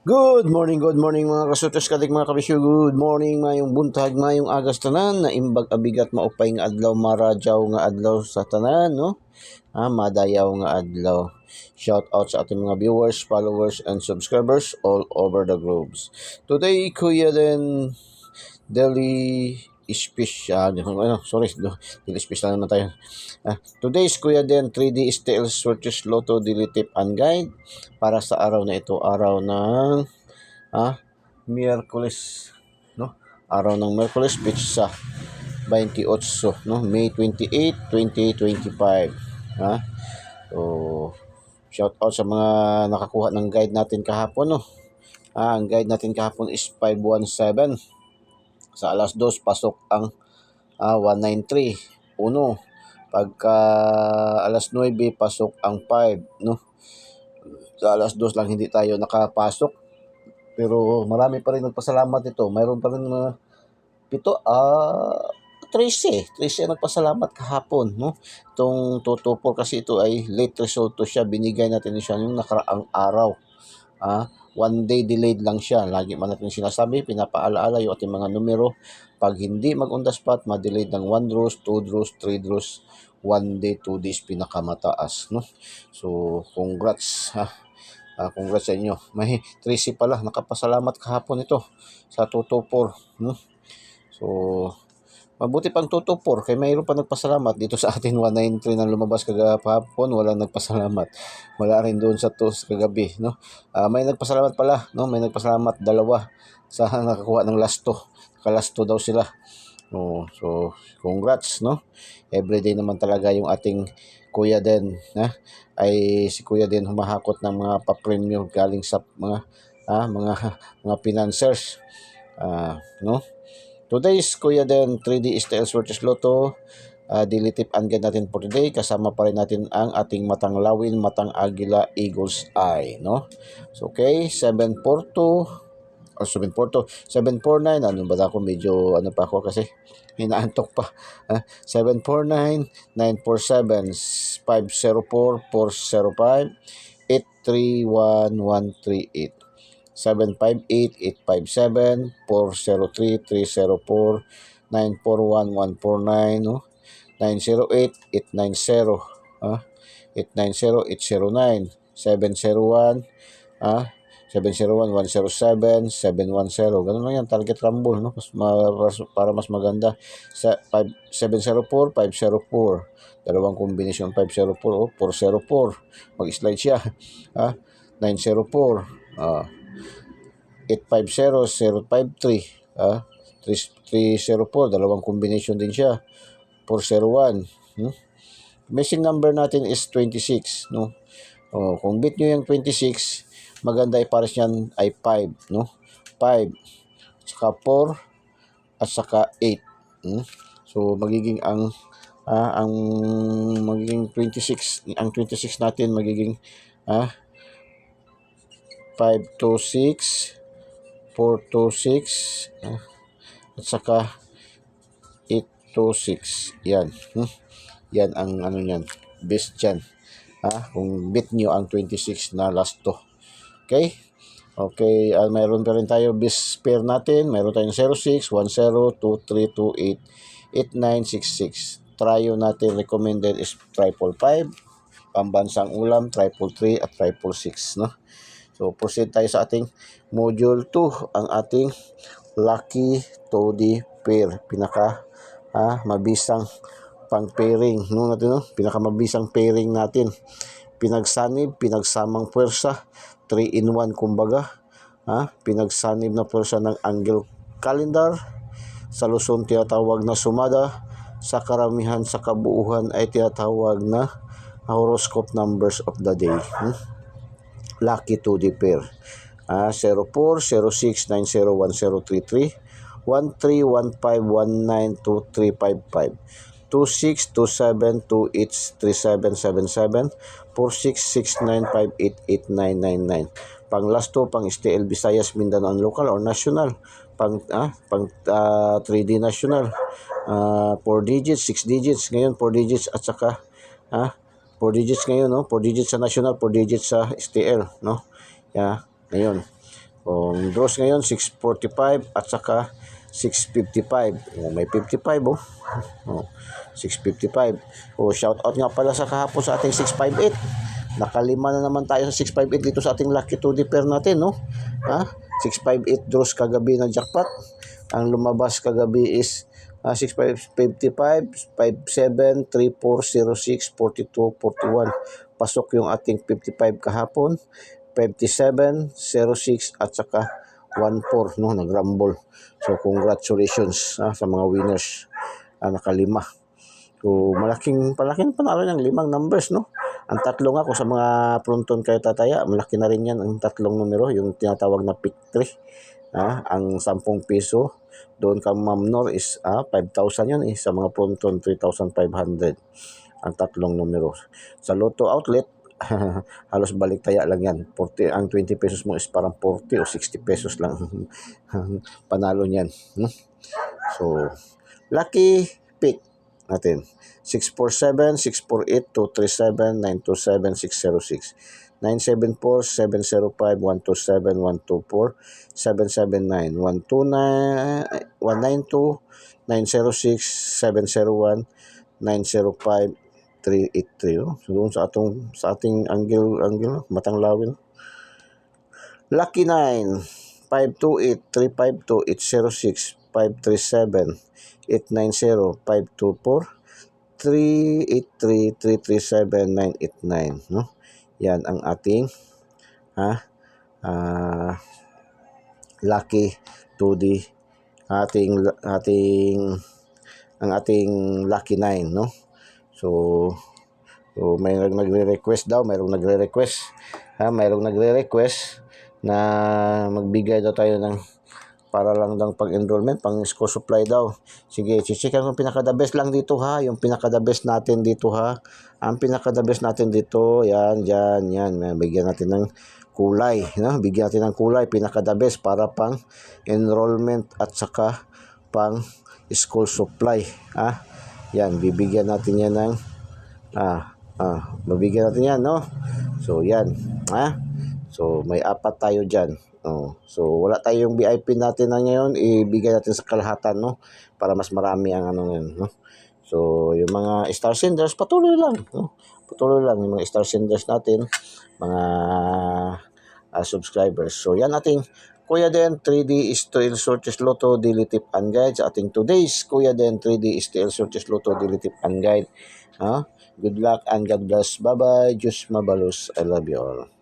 Good morning mga kasutos kadik mga kabisyo. Good morning, mayong buntag, mayong agas tanan na imbag abigat maupay nga adlaw, maradyaw nga adlaw sa tanan, no? Madayaw nga adlaw. Shout out sa ating mga viewers, followers, and subscribers all over the globes. Today, Kuya din Daily Special. Daily Special na tayo. Today's Kuya Den 3D STL Switches Lotto Daily Tip and Guide para sa araw na ito, araw ng Miyerkules, no? Araw ng Miyerkules, pitsa 28, no? May 28, 2025. So, shout out sa mga nakakuha ng guide natin kahapon, no? Ang guide natin kahapon is 517. Sa alas 2 pasok ang 193. Uno. Pagka alas 9 pasok ang 5, no? Sa alas 2 lang hindi tayo nakapasok. Pero marami pa rin nagpasalamat ito. Mayroon pa rin mga 13 nagpasalamat kahapon, no? Itong 224 kasi ito ay late result siya. Binigay natin siya yung nakaraang araw. 1 day delayed lang siya. Lagi man natin sinasabi, pinapaalaala yung ating mga numero. Pag hindi mag-on the spot, ma-delayed ng 1 draws, 2 draws, 3 draws, 1 day, 2 days pinakamataas, no? So, congrats, congrats sa inyo. May 13 pala, nakapasalamat kahapon ito sa 224, no? So, mabuti pang 224 kaya mayroon pa nagpasalamat dito sa atin 193 na lumabas kagahapon, walang nagpasalamat. Wala rin doon sa kagabi, no? May nagpasalamat pala, no? May nagpasalamat dalawa sa nakakuha ng lasto. Kalasto daw sila. So congrats, no? Everyday naman talaga yung ating Kuya Den, ay si Kuya Den humahakot ng mga pa-premium galing sa mga financiers, no? Today's Kuya Den 3D STL Switches Lotto daily tip and guide natin for today. Kasama pa rin natin ang ating matang lawin, matang agila, eagle's eye, no? So okay, 749, ano ba ako, medyo ano pa ako kasi hinaantok pa. 749 947 504 405 831138 758-857-403-304-941-149, no? 908-890, 890-809, 701, 701-107, 710. Ganun lang yan, target rumble, no? Para mas maganda. 704-504. Dalawang kombinasyon 504 o 404. Mag-slide siya. 904. 850-053, 304, dalawang combination din siya, 401. Missing number natin is 26, no? Kung beat nyo yung 26, maganda ay pares niyan ay 5, no? 5, saka 4, at saka 8. So magiging ang magiging 26, ang 26 natin magiging 526, 426, at saka 826. Yan. Yan ang ano niyan. Best dyan. Kung beat nyo ang 26 na last to. Okay? Okay, mayroon pa rin tayo best pair natin. Mayroon tayong 06, 10, 2328, 8966. Trio natin recommended is 555. Pambansang ulam, 333 at 366, no? So, proceed tayo sa ating module 2, ang ating lucky toddy pair. Mabisang pang pairing, no? Pinakamabisang pairing natin. Pinagsanib, pinagsamang puwersa, 3-in-1 kumbaga. Pinagsanib na puwersa ng angle calendar. Sa Luzon tinatawag na sumada. Sa karamihan sa kabuuhan ay tinatawag na horoscope numbers of the day. Lucky 2D pair. 04, 06, 90, 1033, 13, 15, 19, 2355, 26, 27, 28, 3777, 46, 69, 58, 8999. Pang last to, pang STL Visayas, Mindanao local or national. Pang 3D national. 4 digits, 6 digits. Ngayon 4 digits at saka 4 digits ngayon, no? 4 digits sa national, 4 digits sa STL, no? Ngayon. Ang draws ngayon 645 at saka 655. May 55 oh. 655. Shout out nga pala sa kahapon sa ating 658. Nakalima na naman tayo sa 658 dito sa ating lucky 2D pair natin, no? 658 draws kagabi na jackpot. Ang lumabas kagabi is 6555, 57, 3406, 42, 41. Pasok yung ating 55 kahapon, 57, 06 at saka 14, no? Nagrumble. So congratulations sa mga winners. Nakalima. So malaking panalo ng limang numbers, no? Ang tatlo nga kung sa mga pronton kayo tataya, malaki na rin yan ang tatlong numero, yung tinatawag na pick 3. Ang 10 piso doon ka Ma'am Nor is 5,000 yun sa mga pronton 3,500 ang tatlong numero. Sa Lotto Outlet halos balik taya lang yan. 40, ang 20 pesos mo is parang 40 o 60 pesos lang panalo niyan. So lucky pick natin 647, 648, 237, 927, 606, 974, 705, 127, 124, 779, 129, 192, 906, 701, 905, 383. So doon sa ating angle matang lawin. Lucky 9, 528, 352, 806, 537, 890, 524, 383, 337, 989, no? Yan ang ating lucky 2D, ang ating lucky 9, no? So mayroong nagre-request mayroong nagre-request na magbigay daw tayo ng para lang daw pag-enrollment, pang school supply daw. Sige, chichikan ko pinaka-the best lang dito yung pinaka-the best natin dito Ang pinaka-the best natin dito, yan. Bigyan natin ng kulay, no? Bigyan natin ng kulay, pinaka-the best para pang enrollment at saka pang school supply, Yan, bibigyan natin yan ng mabigyan natin yan, no? So, yan, So, may 4 tayo dyan. So, wala tayong VIP natin na ngayon. Ibigay natin sa kalahatan, no? Para mas marami ang yan, no? So, yung mga star senders, patuloy lang, no? Patuloy lang yung mga star senders natin, mga subscribers. So, yan ating Kuya Den 3D STL Sortes Lotto Daily Tip and Guide sa ating today's Kuya Den 3D STL Sortes Lotto Daily Tip and Guide. Good luck and God bless. Bye-bye. Diyos mabalos. I love you all.